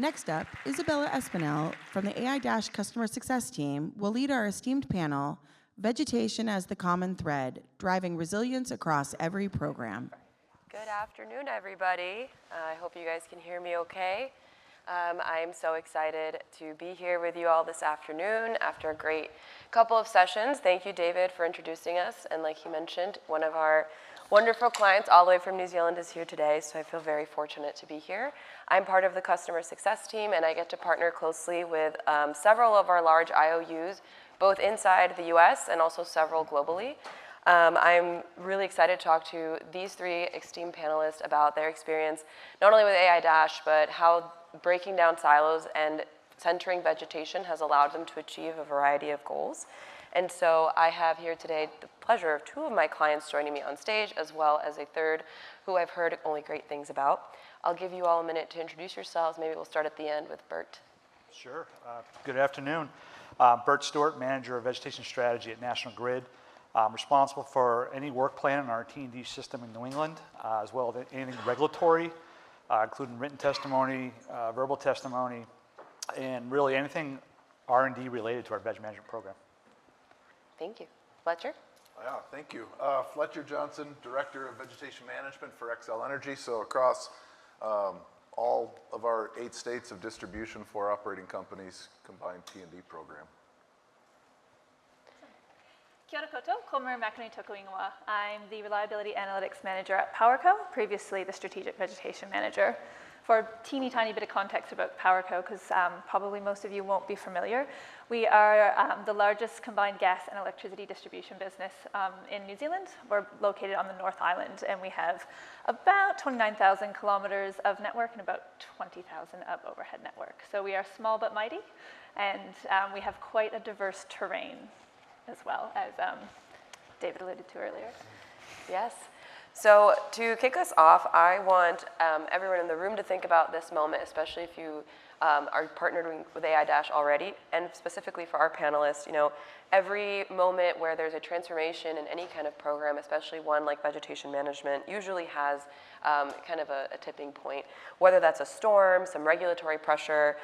Next up, Isabella Espinel from the AiDASH Customer Success Team will lead our esteemed panel, Vegetation as the Common Thread, Driving Resilience Across Every Program. Good afternoon, everybody. I hope you guys can hear me okay. I'm so excited to be here with you all this afternoon after a great couple of sessions. Thank you, David, for introducing us. And like he mentioned, one of our wonderful clients all the way from New Zealand is here today, so I feel very fortunate to be here. I'm part of the customer success team, and I get to partner closely with several of our large IOUs, both inside the US and also several globally. I'm really excited to talk to these three esteemed panelists about their experience, not only with AiDASH, but how breaking down silos and centering vegetation has allowed them to achieve a variety of goals. And so I have here today the pleasure of two of my clients joining me on stage, as well as a third who I've heard only great things about. I'll give you all a minute to introduce yourselves. Maybe we'll start at the end with Bert. Sure. Good afternoon. Bert Stewart, Manager of Vegetation Strategy at National Grid. I'm responsible for any work plan in our T&D system in New England, as well as anything regulatory, including written testimony, verbal testimony, and really anything R&D related to our veg management program. Thank you. Fletcher? Yeah, thank you. Fletcher Johnson, Director of Vegetation Management for Xcel Energy. So across all of our 8 states of distribution for operating companies, combined T&D program. Kia ora koutou, ko Mcinerney tōku ingoa. I'm the Reliability Analytics Manager at PowerCo, previously the Strategic Vegetation Manager. For a teeny tiny bit of context about PowerCo, because probably most of you won't be familiar, we are the largest combined gas and electricity distribution business in New Zealand. We're located on the North Island, and we have about 29,000 kilometers of network and about 20,000 of overhead network. So we are small but mighty, and we have quite a diverse terrain as well, as David alluded to earlier. Yes. So to kick us off, I want everyone in the room to think about this moment, especially if you are partnered with AiDASH already, and specifically for our panelists, you know, every moment where there's a transformation in any kind of program, especially one like vegetation management, usually has kind of a tipping point, whether that's a storm, some regulatory pressure,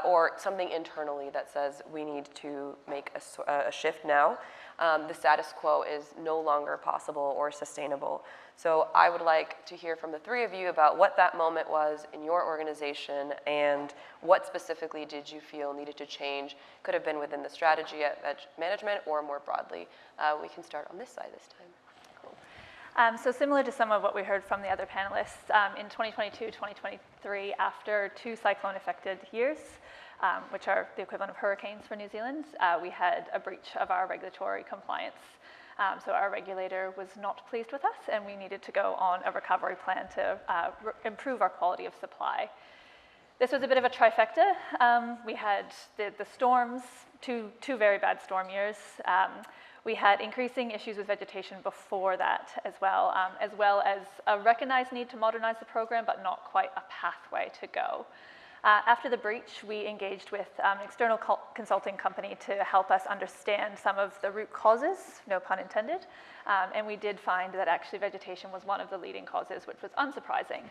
or something internally that says we need to make a shift now. The status quo is no longer possible or sustainable. So I would like to hear from the three of you about what that moment was in your organization and what specifically did you feel needed to change. Could have been within the strategy at Veg Management or more broadly. We can start on this side this time. Cool. So similar to some of what we heard from the other panelists, in 2022, 2023, after 2 cyclone-affected years, which are the equivalent of hurricanes for New Zealand, we had a breach of our regulatory compliance. So our regulator was not pleased with us, and we needed to go on a recovery plan to improve our quality of supply. This was a bit of a trifecta. We had the storms, two very bad storm years. We had increasing issues with vegetation before that as well as a recognized need to modernize the program, but not quite a pathway to go. After the breach, we engaged with an external consulting company to help us understand some of the root causes, no pun intended, and we did find that actually vegetation was one of the leading causes, which was unsurprising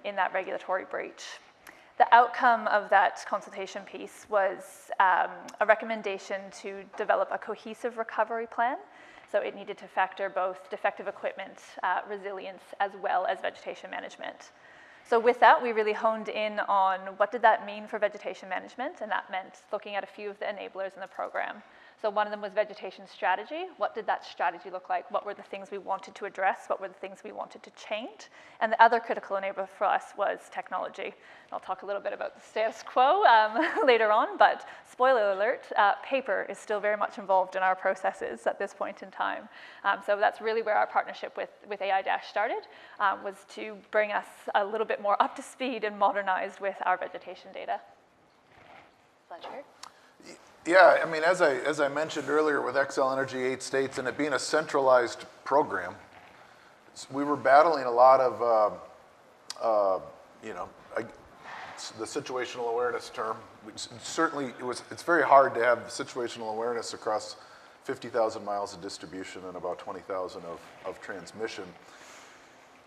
in that regulatory breach. The outcome of that consultation piece was a recommendation to develop a cohesive recovery plan. So it needed to factor both defective equipment, resilience, as well as vegetation management. So with that, we really honed in on what did that mean for vegetation management, and that meant looking at a few of the enablers in the program. So one of them was vegetation strategy. What did that strategy look like? What were the things we wanted to address? What were the things we wanted to change? And the other critical enabler for us was technology. And I'll talk a little bit about the status quo later on, but spoiler alert, paper is still very much involved in our processes at this point in time. So that's really where our partnership with AiDASH started, was to bring us a little bit more up to speed and modernized with our vegetation data. Fletcher? Yeah, I mean, as I mentioned earlier with Xcel Energy 8 states and it being a centralized program, we were battling a lot of, the situational awareness term. Certainly, it's very hard to have situational awareness across 50,000 miles of distribution and about 20,000 of transmission.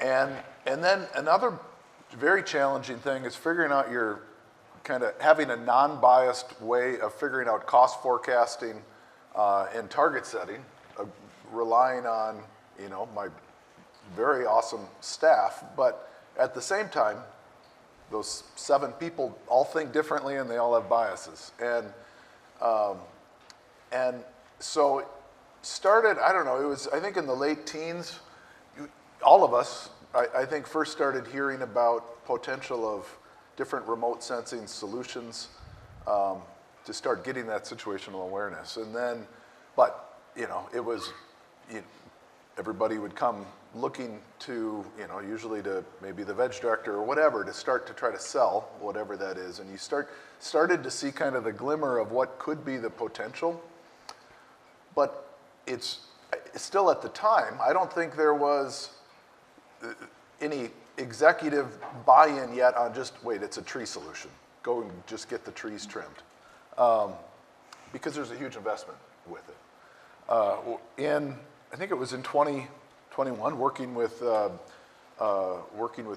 And then another very challenging thing is figuring out your kind of having a non-biased way of figuring out cost forecasting and target setting, relying on, you know, my very awesome staff, but at the same time, those 7 people all think differently and they all have biases. And so started, I don't know, it was, I think in the late teens, all of us, I think first started hearing about potential of different remote sensing solutions to start getting that situational awareness. And then, but, you know, it was, everybody would come looking to, you know, usually to maybe the veg director or whatever to start to try to sell whatever that is. And you started to see kind of the glimmer of what could be the potential. But it's still at the time, I don't think there was any executive buy-in yet on just, wait, it's a tree solution. Go and just get the trees trimmed. Because there's a huge investment with it. I think it was in 2021, working with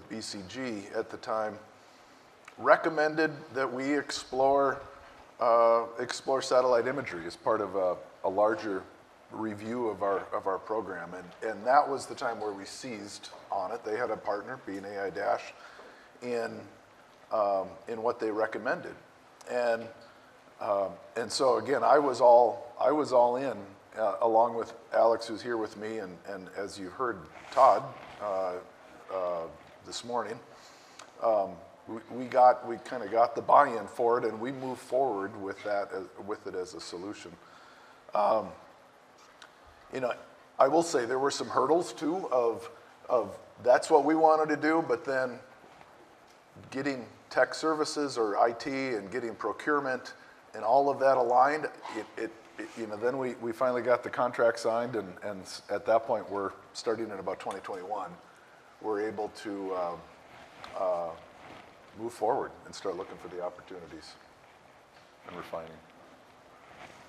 BCG at the time, recommended that we explore satellite imagery as part of a larger review of our program, and that was the time where we seized on it. They had a partner, being AiDASH, in what they recommended, and so again, I was all in, along with Alex, who's here with me, and as you heard Todd this morning. We kind of got the buy-in for it, and we moved forward with it as a solution. You know, I will say there were some hurdles too of that's what we wanted to do, but then getting tech services or IT and getting procurement and all of that aligned, you know, then we finally got the contract signed, and at that point, we're starting in about 2021, we're able to move forward and start looking for the opportunities and refining.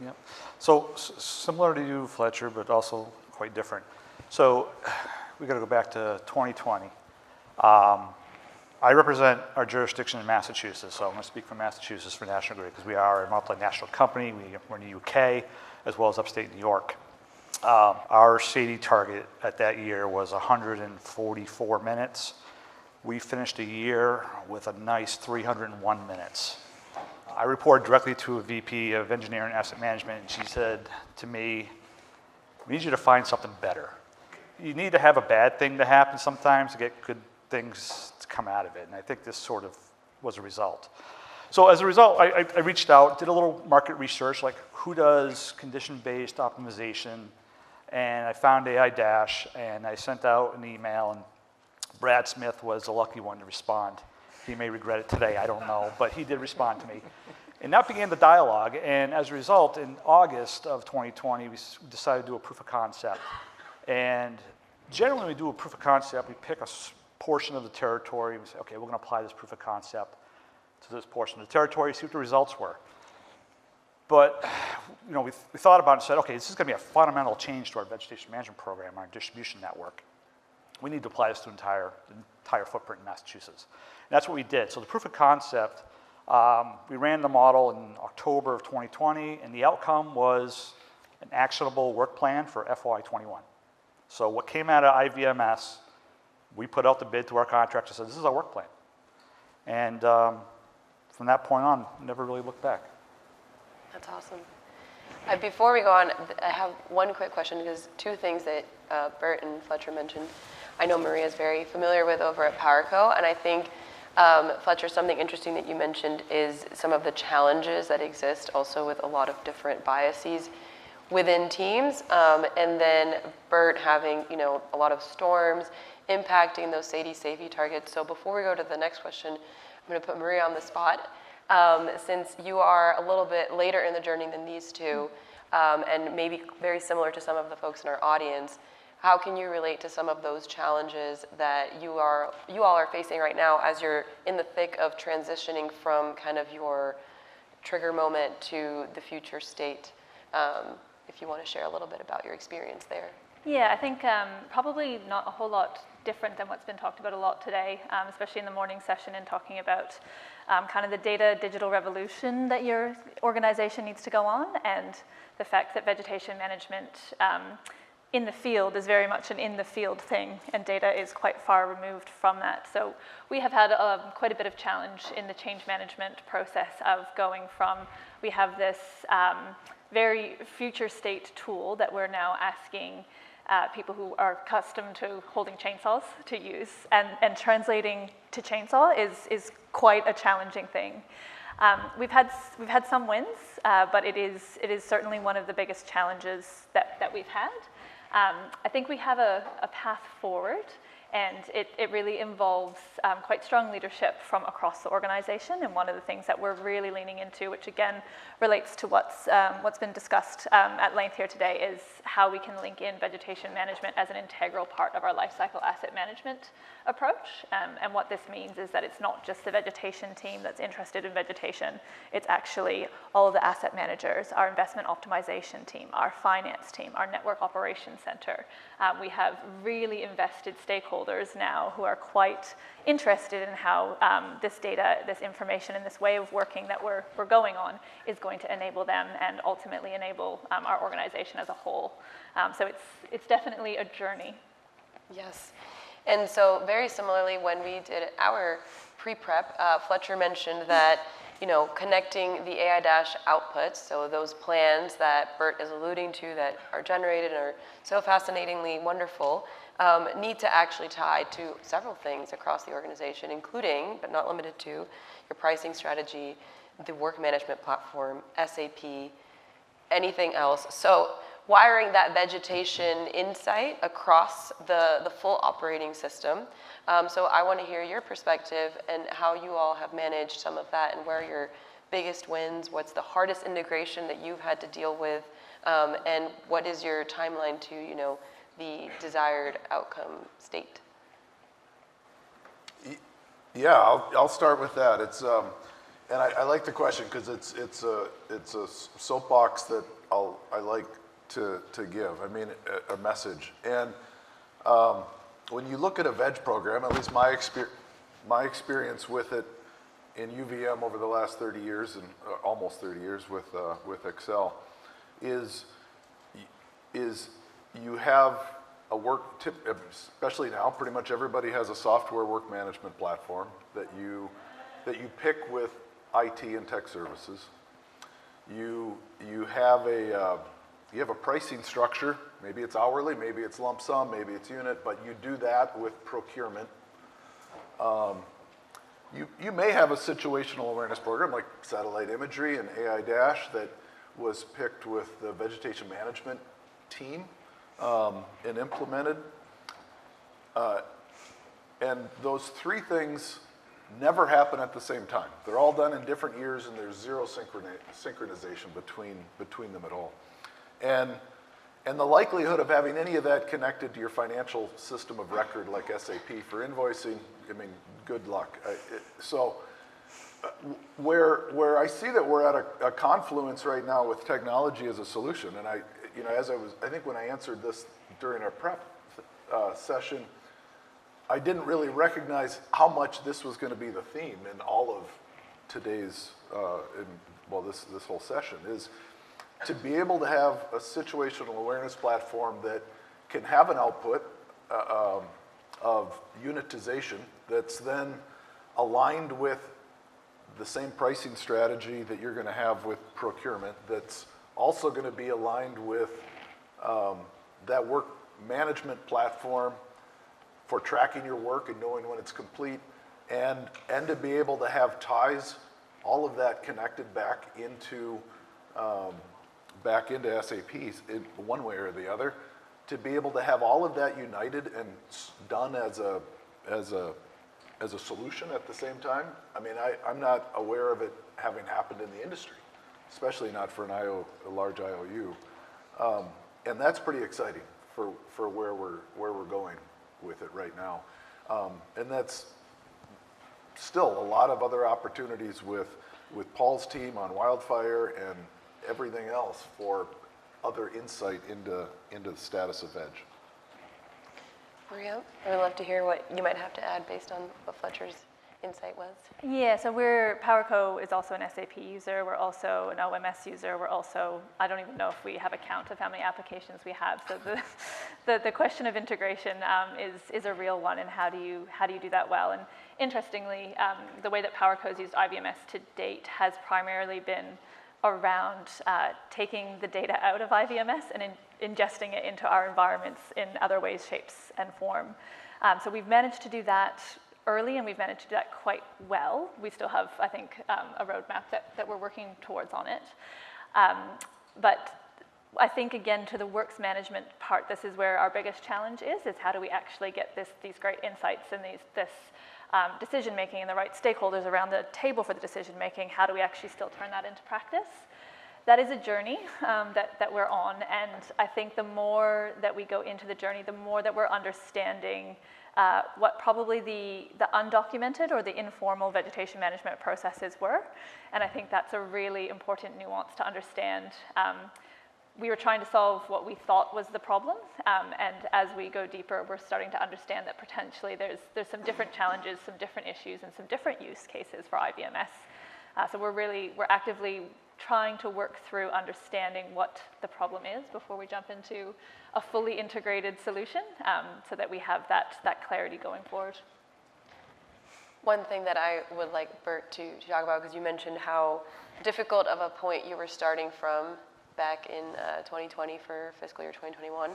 Yep. So similar to you, Fletcher, but also quite different. So we got to go back to 2020. I represent our jurisdiction in Massachusetts, so I'm going to speak for Massachusetts for National Grid because we are a multinational company. We're in the UK as well as upstate New York. Our SAIDI target at that year was 144 minutes. We finished the year with a nice 301 minutes. I reported directly to a VP of Engineering and Asset Management, and she said to me, we need you to find something better. You need to have a bad thing to happen sometimes to get good things to come out of it, and I think this sort of was a result. So as a result, I reached out, did a little market research, like who does condition-based optimization, and I found AiDASH, and I sent out an email, and Brad Smith was the lucky one to respond. He may regret it today, I don't know, but he did respond to me. And that began the dialogue, and as a result, in August of 2020, we decided to do a proof of concept. And generally, when we do a proof of concept, we pick a portion of the territory, and we say, okay, we're gonna apply this proof of concept to this portion of the territory, see what the results were. But you know, we thought about it and said, okay, this is gonna be a fundamental change to our vegetation management program, our distribution network. We need to apply this to the entire footprint in Massachusetts. And that's what we did. So the proof of concept, we ran the model in October of 2020, and the outcome was an actionable work plan for FY21. So what came out of IVMS, we put out the bid to our contractor and said, this is our work plan. And from that point on, never really looked back. That's awesome. Before we go on, I have one quick question, because two things that Bert and Fletcher mentioned, I know Maria is very familiar with over at PowerCo, and I think, Fletcher, something interesting that you mentioned is some of the challenges that exist also with a lot of different biases within teams, and then Bert having, you know, a lot of storms impacting those SAIDI safety targets. So before we go to the next question, I'm going to put Maria on the spot. Since you are a little bit later in the journey than these two, and maybe very similar to some of the folks in our audience, how can you relate to some of those challenges that you all are facing right now as you're in the thick of transitioning from kind of your trigger moment to the future state? If you want to share a little bit about your experience there. Yeah, I think probably not a whole lot different than what's been talked about a lot today, especially in the morning session and talking about kind of the data digital revolution that your organization needs to go on, and the fact that vegetation management in the field is very much an in the field thing, and data is quite far removed from that. So we have had quite a bit of challenge in the change management process of going from, we have this very future state tool that we're now asking people who are accustomed to holding chainsaws to use, and translating to chainsaw is quite a challenging thing. We've had some wins, but it is certainly one of the biggest challenges that we've had. I think we have a path forward, and it really involves quite strong leadership from across the organization. And one of the things that we're really leaning into, which again relates to what's been discussed at length here today, is how we can link in vegetation management as an integral part of our life cycle asset management approach. And what this means is that it's not just the vegetation team that's interested in vegetation. It's actually all of the asset managers, our investment optimization team, our finance team, our network operations center. We have really invested stakeholders now who are quite interested in how this data, this information, and this way of working that we're going on is going to enable them and ultimately enable our organization as a whole. So it's definitely a journey. Yes. And so very similarly, when we did our pre-prep, Fletcher mentioned that, you know, connecting the AiDASH outputs, so those plans that Bert is alluding to that are generated and are so fascinatingly wonderful, need to actually tie to several things across the organization, including, but not limited to, your pricing strategy, the work management platform, SAP, anything else. So wiring that vegetation insight across the full operating system. So I want to hear your perspective and how you all have managed some of that, and where your biggest wins, what's the hardest integration that you've had to deal with, and what is your timeline to, you know, the desired outcome state? Yeah, I'll start with that. It's and I like the question because it's a soapbox that I like to give. I mean, a message. And when you look at a veg program, at least my experience with it in UVM over the last 30 years, and almost 30 years with Excel, is you have a work tip, especially now, pretty much everybody has a software work management platform that you pick with IT and tech services. You have a pricing structure. Maybe it's hourly, maybe it's lump sum, maybe it's unit, but you do that with procurement. You may have a situational awareness program like satellite imagery and AiDASH that was picked with the vegetation management team and implemented. And those three things never happen at the same time. They're all done in different years, and there's zero synchronization between them at all. And the likelihood of having any of that connected to your financial system of record like SAP for invoicing, I mean, good luck. So where I see that we're at a confluence right now with technology as a solution, and I think when I answered this during our prep session, I didn't really recognize how much this was going to be the theme in all of today's, this whole session, is to be able to have a situational awareness platform that can have an output of unitization that's then aligned with the same pricing strategy that you're going to have with procurement, that's also going to be aligned with that work management platform for tracking your work and knowing when it's complete, and to be able to have ties, all of that connected back into SAP in one way or the other, to be able to have all of that united and done as a solution at the same time. I mean, I'm not aware of it having happened in the industry, especially not for a large IOU, and that's pretty exciting for where we're going with it right now. And that's still a lot of other opportunities with Paul's team on wildfire and everything else for other insight into the status of veg. Maria, I would love to hear what you might have to add based on what Fletcher's insight was. Yeah, so PowerCo is also an SAP user. We're also an OMS user. We're also, I don't even know if we have a count of how many applications we have. So the question of integration is a real one, and how do you do that well? And interestingly, the way that PowerCo's used IVMS to date has primarily been around taking the data out of IVMS and ingesting it into our environments in other ways, shapes, and form. So we've managed to do that early, and we've managed to do that quite well. We still have, I think, a roadmap that we're working towards on it. But I think, again, to the works management part, this is where our biggest challenge is how do we actually get these great insights and this decision making and the right stakeholders around the table for the decision making. How do we actually still turn that into practice? That is a journey that we're on, and I think the more that we go into the journey, the more that we're understanding what probably the undocumented or the informal vegetation management processes were, and I think that's a really important nuance to understand. We were trying to solve what we thought was the problem, and as we go deeper, we're starting to understand that potentially there's some different challenges, some different issues, and some different use cases for IVMS. So we're actively trying to work through understanding what the problem is before we jump into a fully integrated solution, so that we have that clarity going forward. One thing that I would like Bert to talk about, because you mentioned how difficult of a point you were starting from back in 2020 for fiscal year 2021.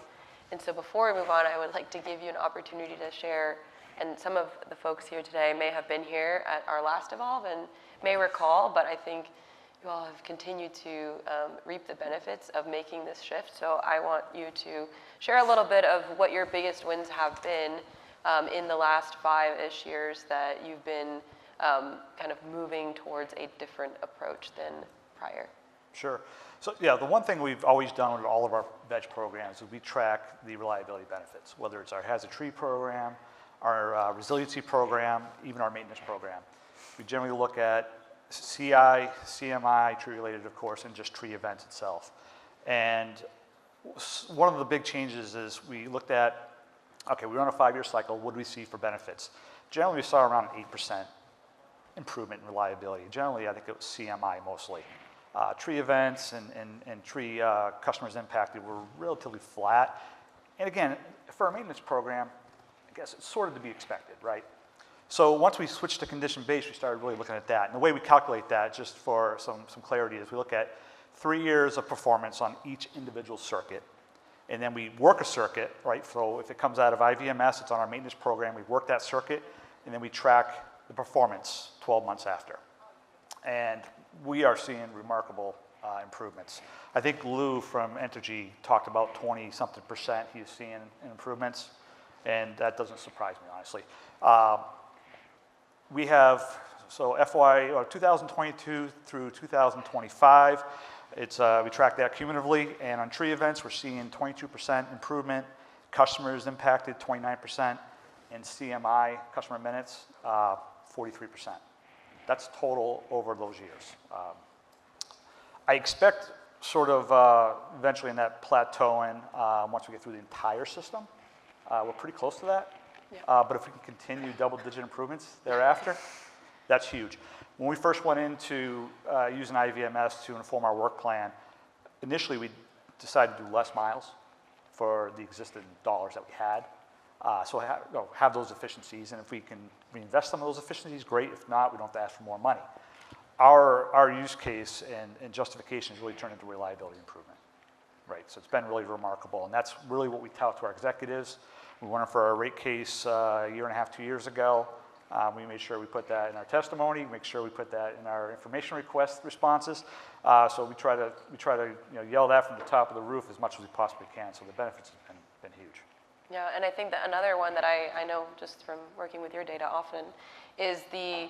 And so before we move on, I would like to give you an opportunity to share, and some of the folks here today may have been here at our last Evolve and may recall, but I think you all have continued to reap the benefits of making this shift. So I want you to share a little bit of what your biggest wins have been in the last 5-ish years that you've been kind of moving towards a different approach than prior. Sure. So yeah, the one thing we've always done with all of our veg programs is we track the reliability benefits, whether it's our hazard tree program, our resiliency program, even our maintenance program. We generally look at CI, CMI, tree related of course, and just tree events itself. And one of the big changes is we looked at, okay, we run a 5-year cycle, what do we see for benefits? Generally we saw around 8% improvement in reliability. Generally I think it was CMI mostly. Tree events and tree customers impacted were relatively flat. And again, for our maintenance program, I guess it's sort of to be expected, right? So once we switched to condition-based, we started really looking at that. And the way we calculate that, just for some clarity, is we look at 3 years of performance on each individual circuit. And then we work a circuit, right? So if it comes out of IVMS, it's on our maintenance program, we work that circuit, and then we track the performance 12 months after. And we are seeing remarkable improvements. I think Lou from Entergy talked about 20-something% he was seeing in improvements, and that doesn't surprise me, honestly. We have, so 2022 through 2025, we track that cumulatively, and on tree events, we're seeing 22% improvement, customers impacted 29%, and CMI, customer minutes, 43%. That's total over those years. I expect sort of eventually in that plateauing once we get through the entire system. We're pretty close to that. Yeah. But if we can continue double-digit improvements thereafter, that's huge. When we first went into using IVMS to inform our work plan, initially we decided to do less miles for the existing dollars that we had. So have those efficiencies, and if we can reinvest some of those efficiencies, great. If not, we don't have to ask for more money. Our use case and justification has really turned into reliability improvement, right? So it's been really remarkable, and that's really what we tout to our executives. We went in for our rate case a year and a half, 2 years ago. We made sure we put that in our testimony, make sure we put that in our information request responses. So we try to yell that from the top of the roof as much as we possibly can. So the benefits have been huge. Yeah, and I think that another one that I know just from working with your data often is the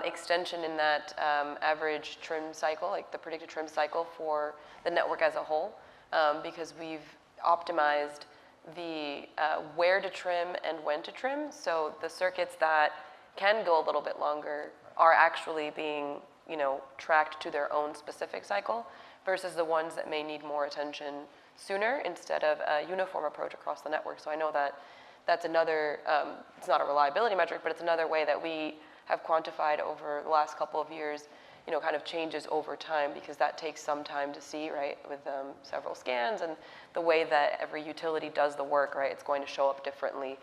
extension in that average trim cycle, like the predicted trim cycle for the network as a whole, because we've optimized the where to trim and when to trim. So the circuits that can go a little bit longer are actually being, tracked to their own specific cycle versus the ones that may need more attention sooner instead of a uniform approach across the network. So I know that that's another, it's not a reliability metric, but it's another way that we have quantified over the last couple of years, kind of changes over time, because that takes some time to see, right, with several scans and the way that every utility does the work, right, it's going to show up differently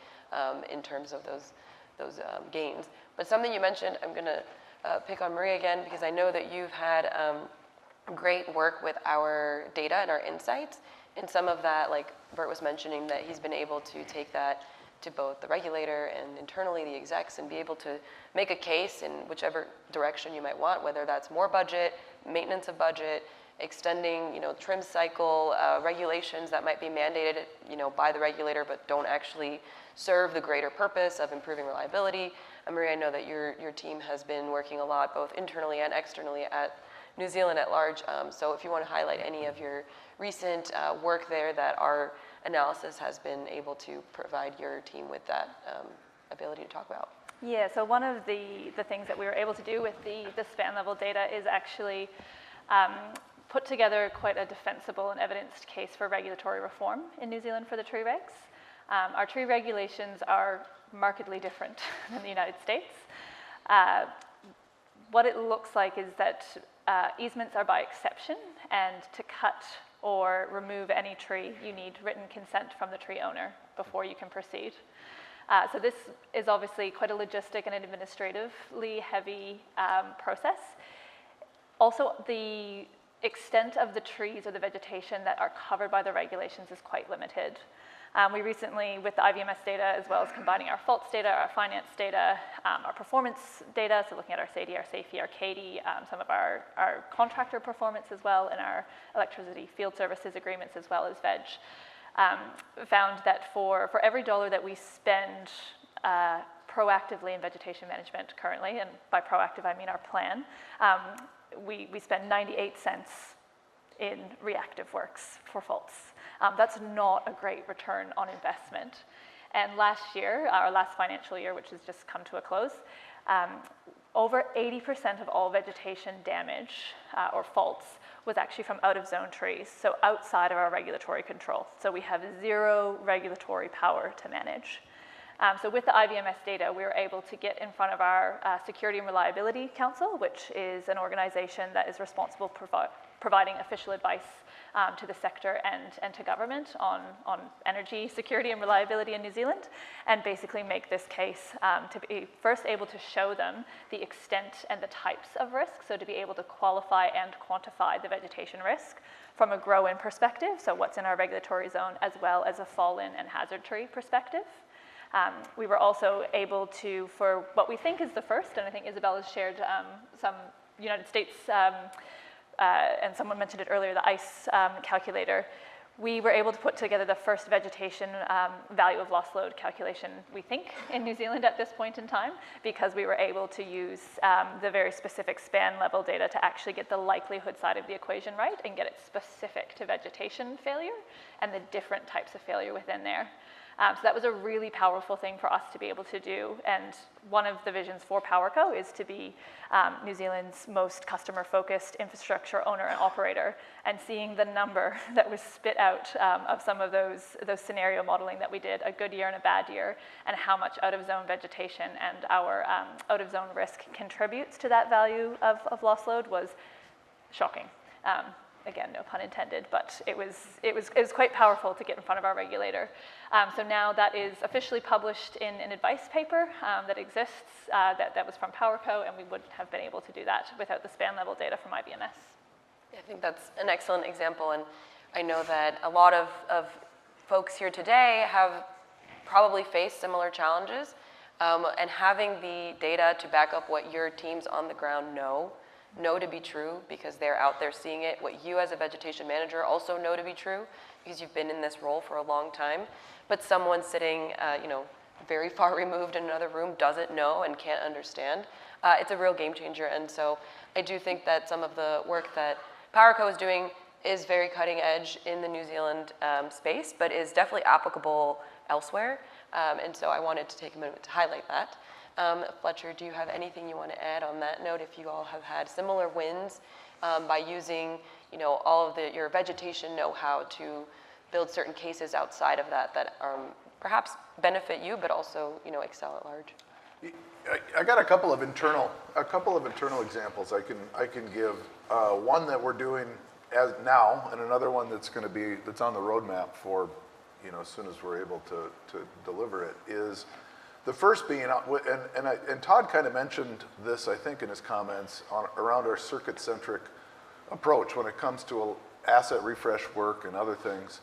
in terms of those gains. But something you mentioned, I'm going to pick on Maria again, because I know that you've had great work with our data and our insights. And some of that, like Bert was mentioning, that he's been able to take that to both the regulator and internally the execs and be able to make a case in whichever direction you might want, whether that's more budget, maintenance of budget, extending, trim cycle, regulations that might be mandated, by the regulator but don't actually serve the greater purpose of improving reliability. Maria, I know that your team has been working a lot, both internally and externally, at New Zealand at large. So if you want to highlight any of your recent work there that our analysis has been able to provide your team with that ability to talk about. Yeah, so one of the things that we were able to do with the span level data is actually put together quite a defensible and evidenced case for regulatory reform in New Zealand for the tree regs. Our tree regulations are markedly different than the United States. What it looks like is that easements are by exception, and to cut or remove any tree, you need written consent from the tree owner before you can proceed. So this is obviously quite a logistic and administratively heavy process. Also, the extent of the trees or the vegetation that are covered by the regulations is quite limited. We recently, with the IVMS data, as well as combining our faults data, our finance data, our performance data, so looking at our SAIDI, our SAFE, our CAIDI, some of our contractor performance as well, and our electricity field services agreements as well as VEG, found that for every dollar that we spend proactively in vegetation management currently, and by proactive I mean our plan, we spend 98 cents in reactive works for faults. That's not a great return on investment. And last year, our last financial year, which has just come to a close, over 80% of all vegetation damage or faults was actually from out-of-zone trees, so outside of our regulatory control. So we have zero regulatory power to manage. So with the IVMS data, we were able to get in front of our Security and Reliability Council, which is an organization that is responsible providing official advice to the sector and to government on energy security and reliability in New Zealand, and basically make this case to be first able to show them the extent and the types of risk, so to be able to qualify and quantify the vegetation risk from a grow-in perspective, so what's in our regulatory zone, as well as a fall-in and hazard tree perspective. We were also able to, for what we think is the first, and I think Isabella's shared some United States, and someone mentioned it earlier, the ICE calculator, we were able to put together the first vegetation value of loss load calculation, we think, in New Zealand at this point in time, because we were able to use the very specific span level data to actually get the likelihood side of the equation right and get it specific to vegetation failure and the different types of failure within there. So that was a really powerful thing for us to be able to do, and one of the visions for PowerCo is to be New Zealand's most customer-focused infrastructure owner and operator, and seeing the number that was spit out of some of those scenario modeling that we did, a good year and a bad year, and how much out-of-zone vegetation and our out-of-zone risk contributes to that value of loss load was shocking. Again, no pun intended, but it was quite powerful to get in front of our regulator. So now that is officially published in an advice paper that exists, that was from PowerCo, and we wouldn't have been able to do that without the span level data from IBMS. I think that's an excellent example, and I know that a lot of folks here today have probably faced similar challenges, and having the data to back up what your teams on the ground know to be true, because they're out there seeing it, what you as a vegetation manager also know to be true, because you've been in this role for a long time, but someone sitting very far removed in another room doesn't know and can't understand. It's a real game changer, and so I do think that some of the work that PowerCo is doing is very cutting edge in the New Zealand space, but is definitely applicable elsewhere, and so I wanted to take a minute to highlight that. Fletcher, do you have anything you want to add on that note, if you all have had similar wins by using all of your vegetation know-how to build certain cases outside of that that perhaps benefit you, but also, you know, excel at large? I got a couple of internal examples I can give. One that we're doing as now, and another one that's on the roadmap for, you know, as soon as we're able to deliver it, is the first being, and Todd kind of mentioned this, I think, in his comments around our circuit-centric approach when it comes to asset refresh work and other things.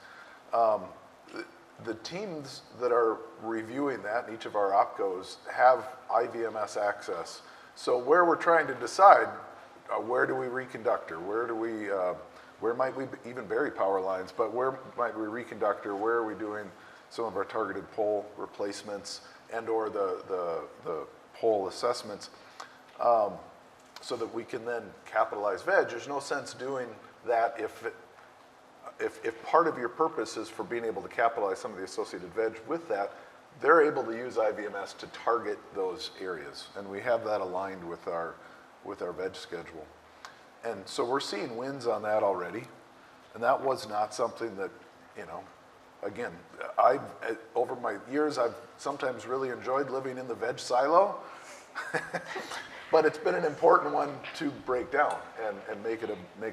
The teams that are reviewing that in each of our opcos have IVMS access. So where we're trying to decide, where do we reconductor, where might we even bury power lines, but where might we reconductor, where are we doing some of our targeted pole replacements and or the pole assessments, so that we can then capitalize veg. There's no sense doing that if part of your purpose is for being able to capitalize some of the associated veg with that. They're able to use IVMS to target those areas, and we have that aligned with our veg schedule. And so we're seeing wins on that already, and that was not something that, you know, again, over my years, I've sometimes really enjoyed living in the veg silo, but it's been an important one to break down and make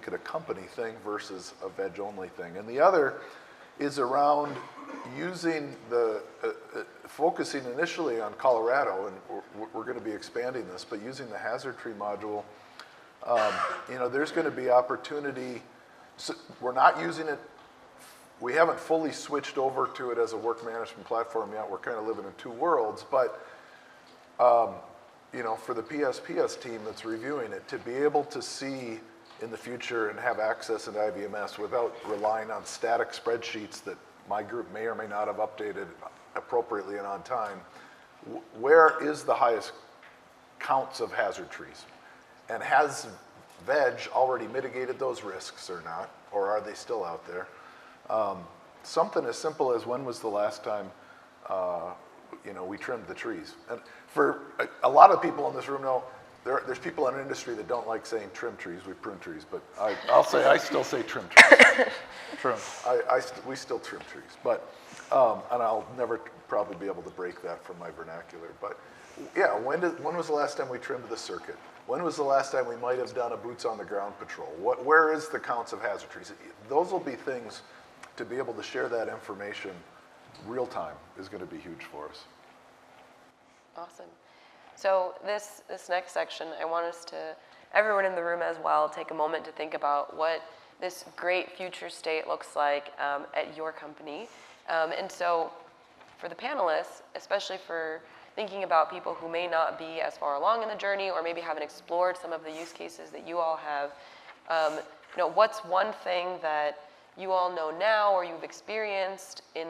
it a company thing versus a veg only thing. And the other is around using focusing initially on Colorado, and we're going to be expanding this, but using the hazard tree module. You know, there's going to be opportunity. So we're not using it. We haven't fully switched over to it as a work management platform yet. We're kind of living in two worlds, but you know, for the PSPS team that's reviewing it, to be able to see in the future and have access into IVMS without relying on static spreadsheets that my group may or may not have updated appropriately and on time, where is the highest counts of hazard trees? And has veg already mitigated those risks or not, or are they still out there? Something as simple as when was the last time you know, we trimmed the trees? And for a lot of people in this room know, there's people in our industry that don't like saying trim trees, we prune trees, but I still say trim trees. True. We still trim trees, but, and I'll never probably be able to break that from my vernacular, but yeah, when was the last time we trimmed the circuit? When was the last time we might have done a boots on the ground patrol? Where is the counts of hazard trees? Those will be things to be able to share that information real time is going to be huge for us. Awesome. So this next section, I want everyone in the room as well, take a moment to think about what this great future state looks like at your company. And so for the panelists, especially for thinking about people who may not be as far along in the journey or maybe haven't explored some of the use cases that you all have, you know, what's one thing that you all know now or you've experienced in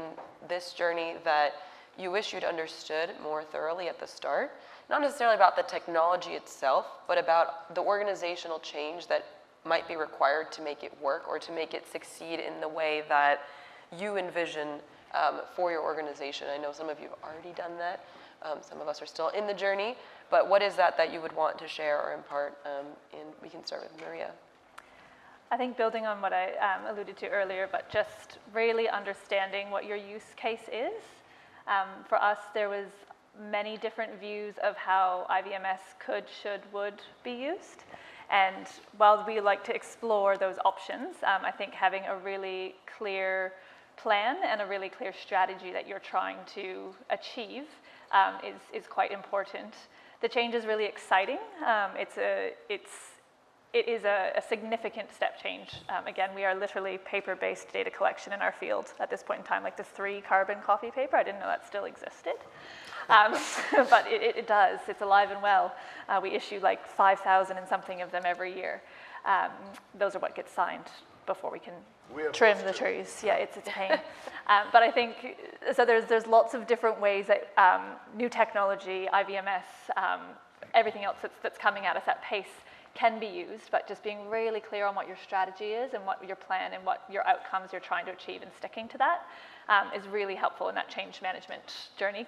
this journey that you wish you'd understood more thoroughly at the start? Not necessarily about the technology itself, but about the organizational change that might be required to make it work or to make it succeed in the way that you envision for your organization. I know some of you have already done that. Some of us are still in the journey, but what is that you would want to share or impart? And we can start with Maria. I think building on what I alluded to earlier, but just really understanding what your use case is. For us, there was many different views of how IVMS could, should, would be used. And while we like to explore those options, I think having a really clear plan and a really clear strategy that you're trying to achieve is quite important. The change is really exciting. It is a significant step change. Again, we are literally paper-based data collection in our field at this point in time, like this 3-carbon coffee paper. I didn't know that still existed. But it does. It's alive and well. We issue like 5,000 and something of them every year. Those are what gets signed before we can trim the trees. Yeah, it's a pain. But I think, so there's lots of different ways that new technology, IVMS, everything else that's coming at us at pace can be used, but just being really clear on what your strategy is and what your plan and what your outcomes you're trying to achieve and sticking to that is really helpful in that change management journey,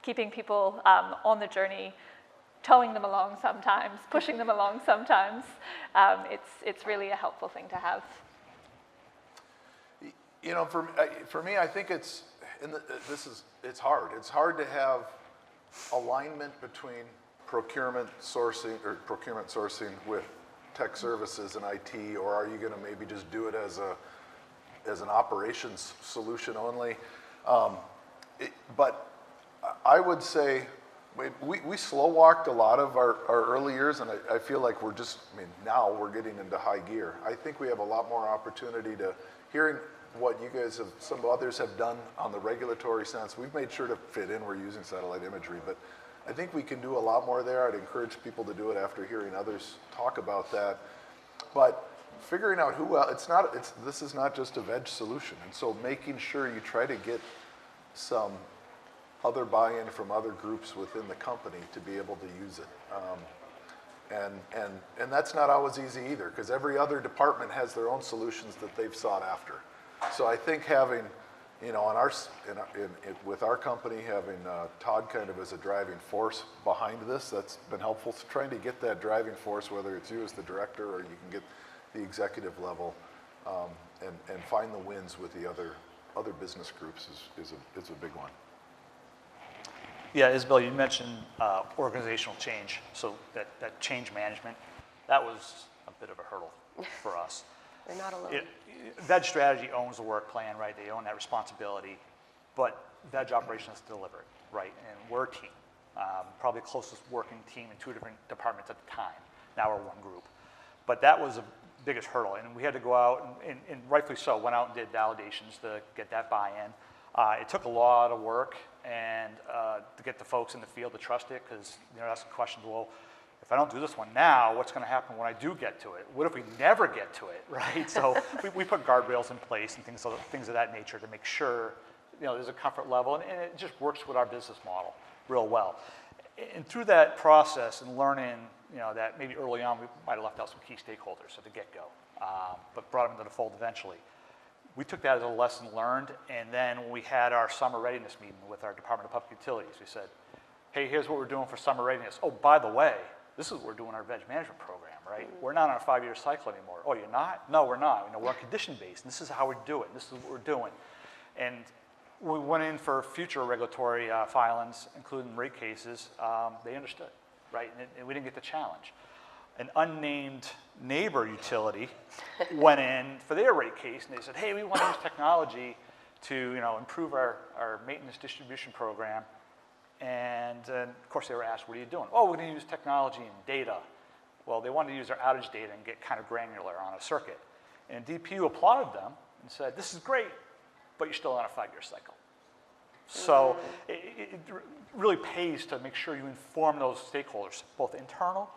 keeping people on the journey, towing them along sometimes, pushing them along sometimes. It's really a helpful thing to have. You know, for me, I think it's hard. It's hard to have alignment between procurement sourcing with tech services and IT, or are you going to maybe just do it as an operations solution only? But I would say we slow walked a lot of our early years, and I feel like now we're getting into high gear. I think we have a lot more opportunity to hearing what you guys some others have done on the regulatory sense. We've made sure to fit in, we're using satellite imagery, but I think we can do a lot more there. I'd encourage people to do it after hearing others talk about that. But figuring out who else, this is not just a veg solution. And so making sure you try to get some other buy-in from other groups within the company to be able to use it. And that's not always easy either, because every other department has their own solutions that they've sought after. So I think having, you know, with our company, having Todd kind of as a driving force behind this, that's been helpful. So trying to get that driving force, whether it's you as the director or you can get the executive level, and find the wins with the other business groups is a big one. Yeah, Isabella, you mentioned organizational change. So that change management, that was a bit of a hurdle for us. They're not alone. Veg strategy owns the work plan, right? They own that responsibility, but veg operations deliver it, right? And we're a team, probably the closest working team in 2 different departments at the time. Now we're one group. But that was the biggest hurdle, and we had to go out, and rightfully so, went out and did validations to get that buy-in. It took a lot of work and to get the folks in the field to trust it, because they're asking questions, well, if I don't do this one now, what's going to happen when I do get to it? What if we never get to it, right? So we put guardrails in place and things of that nature to make sure, you know, there's a comfort level, and it just works with our business model real well. And through that process and learning, you know, that maybe early on we might have left out some key stakeholders at the get-go, but brought them into the fold eventually. We took that as a lesson learned, and then when we had our summer readiness meeting with our Department of Public Utilities, we said, hey, here's what we're doing for summer readiness. Oh, by the way, this is what we're doing our veg management program, right? We're not on a 5-year cycle anymore. Oh, you're not? No, we're not. You know, we're on condition-based, and this is how we do it, and this is what we're doing. And we went in for future regulatory filings, including rate cases. They understood, right? And we didn't get the challenge. An unnamed neighbor utility went in for their rate case, and they said, hey, we want to use technology to, you know, improve our maintenance distribution program. And of course, they were asked, what are you doing? Oh, we're going to use technology and data. Well, they wanted to use their outage data and get kind of granular on a circuit. And DPU applauded them and said, this is great, but you're still on a 5-year cycle. So it really pays to make sure you inform those stakeholders, both internal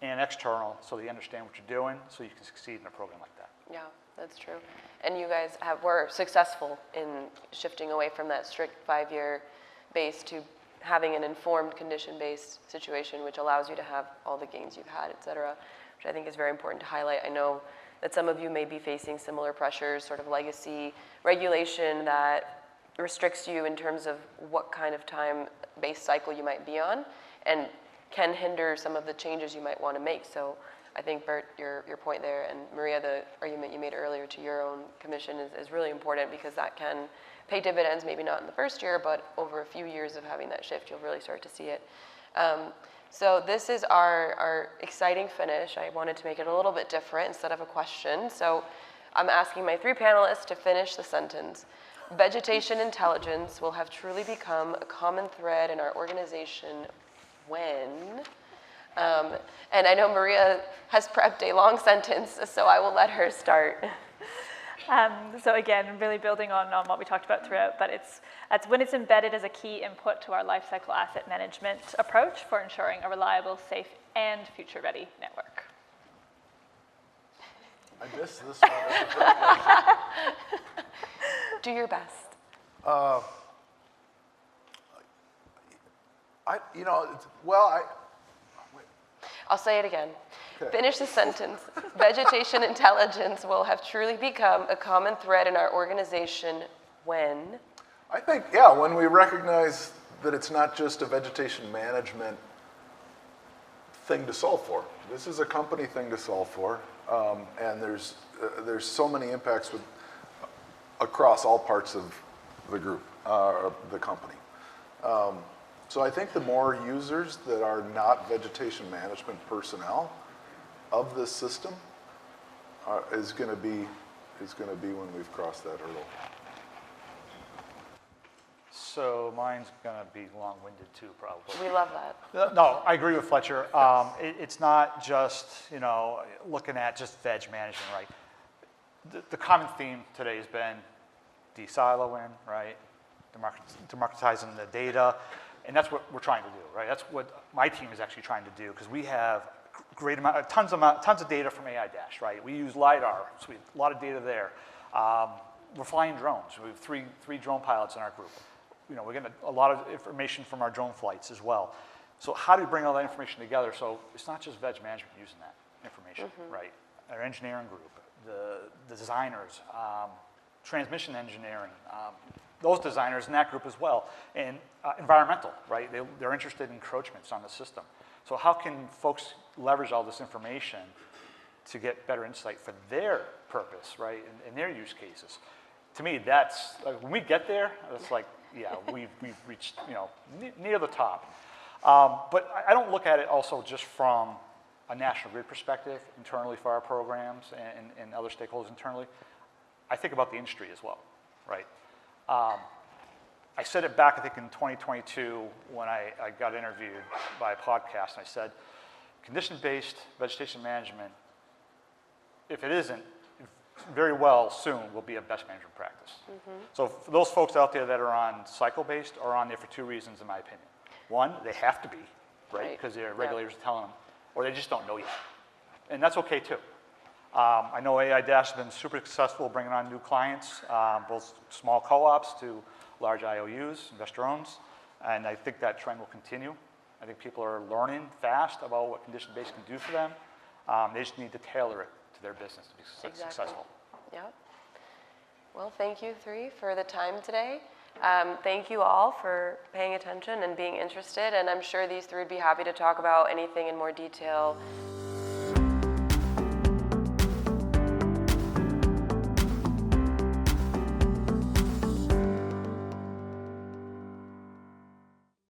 and external, so they understand what you're doing, so you can succeed in a program like that. Yeah, that's true. And you guys were successful in shifting away from that strict 5-year base to having an informed condition-based situation, which allows you to have all the gains you've had, et cetera, which I think is very important to highlight. I know that some of you may be facing similar pressures, sort of legacy regulation that restricts you in terms of what kind of time-based cycle you might be on, and can hinder some of the changes you might want to make. So I think, Bert, your point there, and Maria, the argument you made earlier to your own commission is really important, because that can pay dividends, maybe not in the first year, but over a few years of having that shift, you'll really start to see it. So this is our exciting finish. I wanted to make it a little bit different instead of a question. So I'm asking my 3 panelists to finish the sentence. Vegetation intelligence will have truly become a common thread in our organization when, and I know Maria has prepped a long sentence, so I will let her start. So again, really building on what we talked about throughout, but it's when it's embedded as a key input to our lifecycle asset management approach for ensuring a reliable, safe, and future-ready network. I missed this one. Do your best. I'll say it again. Okay. Finish the sentence. Vegetation intelligence will have truly become a common thread in our organization when? I think, yeah, when we recognize that it's not just a vegetation management thing to solve for. This is a company thing to solve for, and there's so many impacts with across all parts of the group, the company. So I think the more users that are not vegetation management personnel of this system is going to be when we've crossed that hurdle. So mine's going to be long-winded too, probably. We love that. No, I agree with Fletcher. It's not just, looking at just veg management, right? The common theme today has been de-siloing, right? Democratizing the data, and that's what we're trying to do, right? That's what my team is actually trying to do, because we have tons of data from AiDASH, right? We use LiDAR, so we have a lot of data there. We're flying drones. We have three drone pilots in our group. We're getting a lot of information from our drone flights as well. So how do we bring all that information together? So it's not just veg management using that information, right? Our engineering group, the designers, transmission engineering, those designers in that group as well, and environmental, right? They're interested in encroachments on the system. So how can folks leverage all this information to get better insight for their purpose, right, and their use cases? To me, that's, when we get there, it's like, yeah, we've reached, near the top. But I don't look at it also just from a national grid perspective internally for our programs and other stakeholders internally. I think about the industry as well, right? I said it back, I think, in 2022 when I got interviewed by a podcast, and I said, condition-based vegetation management, if it isn't, very well soon will be a best management practice. So for those folks out there that are on cycle-based are on there for two reasons, in my opinion. One, they have to be, right? Because their regulators are telling them, or they just don't know yet. And that's okay too. I know AiDASH has been super successful bringing on new clients, both small co-ops to large IOUs, investor-owns, and I think that trend will continue. I think people are learning fast about what condition-based can do for them. They just need to tailor it to their business to be successful. Yep. Well, thank you three for the time today. Thank you all for paying attention and being interested, and I'm sure these three would be happy to talk about anything in more detail